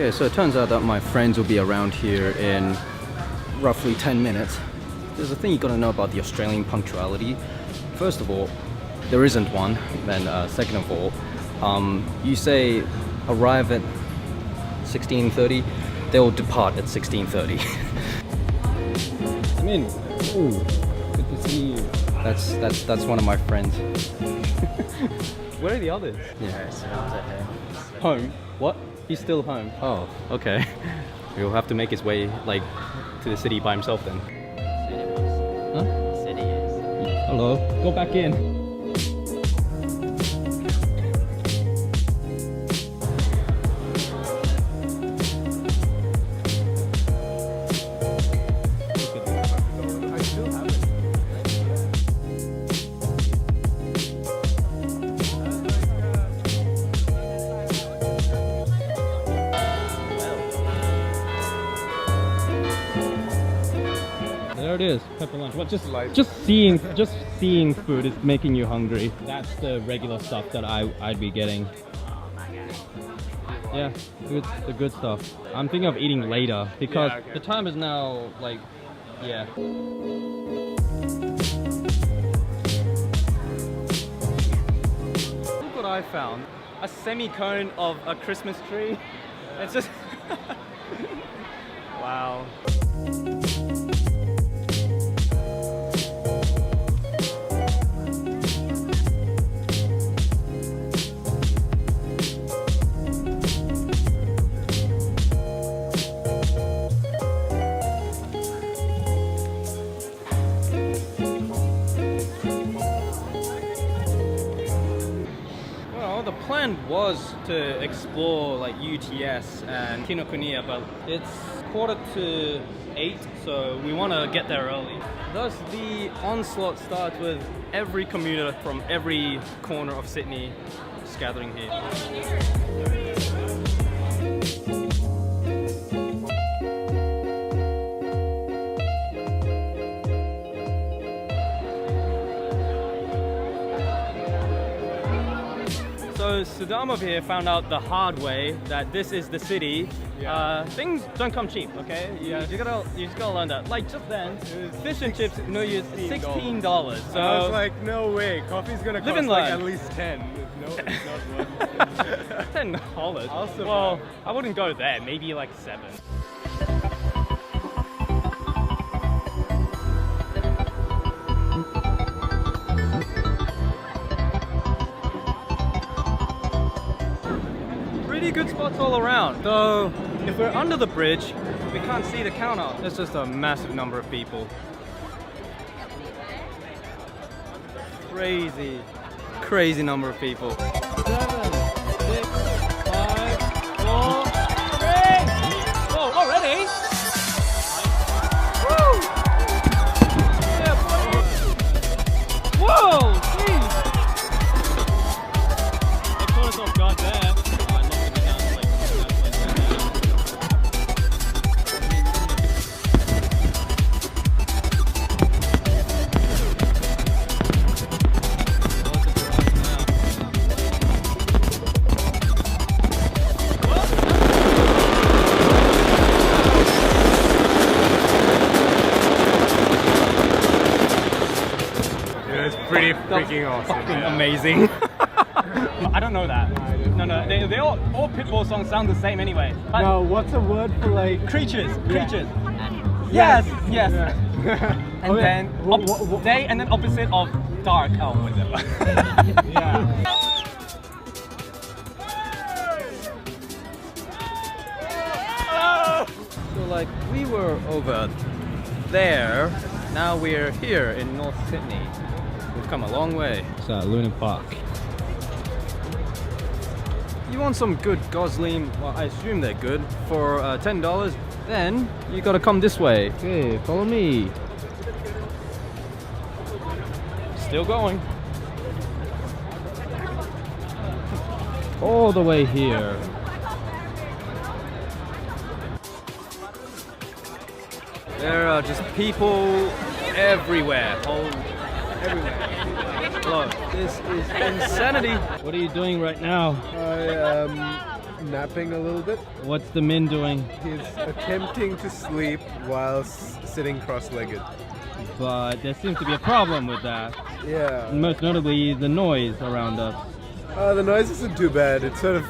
Okay, so it turns out that my friends will be around here in roughly 10 minutes. There's a thing you gotta know about the Australian punctuality. First of all, there isn't one. Then second of all, you say arrive at 16:30, they'll depart at 16:30. I'm in. Ooh, good to see you. That's one of my friends. Where are the others? Yeah, home. What? He's still home. Oh, okay. He'll have to make his way like to the city by himself then. Huh? City is. Hello. Go back in. There it is, pepper lunch. What, just seeing food is making you hungry. That's the regular stuff that I'd be getting. Yeah, the good stuff. I'm thinking of eating later because the time is now like, yeah. Look what I found. A semi-cone of a Christmas tree. It's just wow. The plan was to explore like UTS and Kinokuniya, but it's 7:45, so we want to get there early. Thus, the onslaught starts with every commuter from every corner of Sydney just gathering here. So Sudam over here found out the hard way that this is the city. Yeah. Things don't come cheap, okay? You just gotta learn that. Like just then, fish and chips, no use, $16. So I was like, no way, coffee's gonna cost like at least 10. No, it's not worth it. $10. Well, I wouldn't go there. Maybe like 7. Pretty good spots all around. Though, if we're under the bridge, we can't see the counter. There's just a massive number of people. Crazy number of people. 7, 6, 5, 4, 3. Whoa, already? Woo! Yeah, boy. Whoa, jeez! They caught us off guard there. Pretty freaking awesome. Fucking amazing. I don't know that. No, they all Pitbull songs sound the same anyway. No, what's a word for like creatures? Yes. Yeah. And then day and then opposite of dark. Oh, whatever. Yeah. So like we were over there, now we're here in North Sydney. We've come a long way. It's Luna Park. You want some good Gosling, well I assume they're good, for $10, then you gotta come this way. Okay, follow me. Still going. All the way here. There are just people everywhere. Everywhere. Look, this is insanity. What are you doing right now? I am napping a little bit. What's the Min doing? He's attempting to sleep while sitting cross-legged. But there seems to be a problem with that. Yeah. Most notably, the noise around us. The noise isn't too bad. It sort of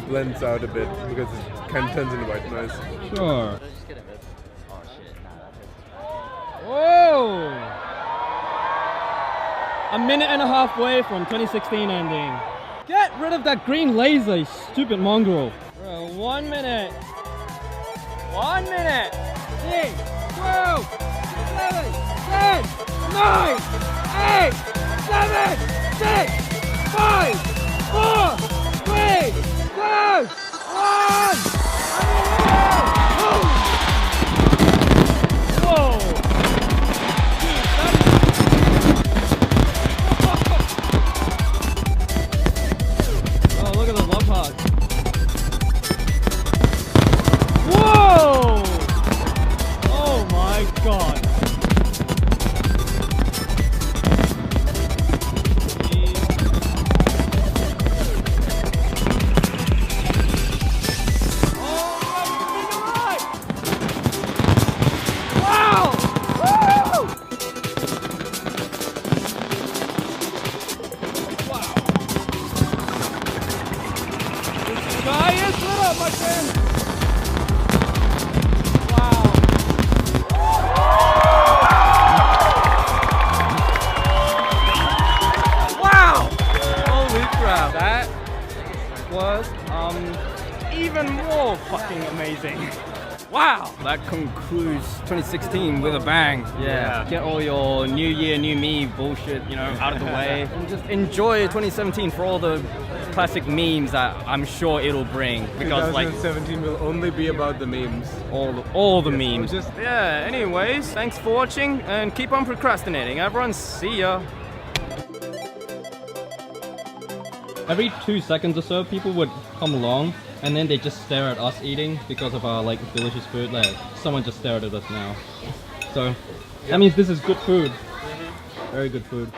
blends out a bit because it kind of turns into white noise. Sure. Whoa! A minute and a half away from 2016 ending. Get rid of that green laser, you stupid mongrel. 1 minute. 1 minute. 6, 12, 11, 10, 9, 8, 7, 6, 5, 4, 3, 2, 1. Whoa! Oh, look at the love hug. Whoa! Oh my god. Even more fucking amazing. Wow! That concludes 2016 with a bang. Yeah. Get all your new year, new me bullshit, you know, out of the way. And just enjoy 2017 for all the classic memes that I'm sure it'll bring. Because 2017 will only be about the memes. All the memes. Yeah, anyways, thanks for watching and keep on procrastinating. Everyone, see ya. Every 2 seconds or so, people would come along and then they just stare at us eating because of our like delicious food. Like someone just stared at us now. So that means this is good food. Very good food.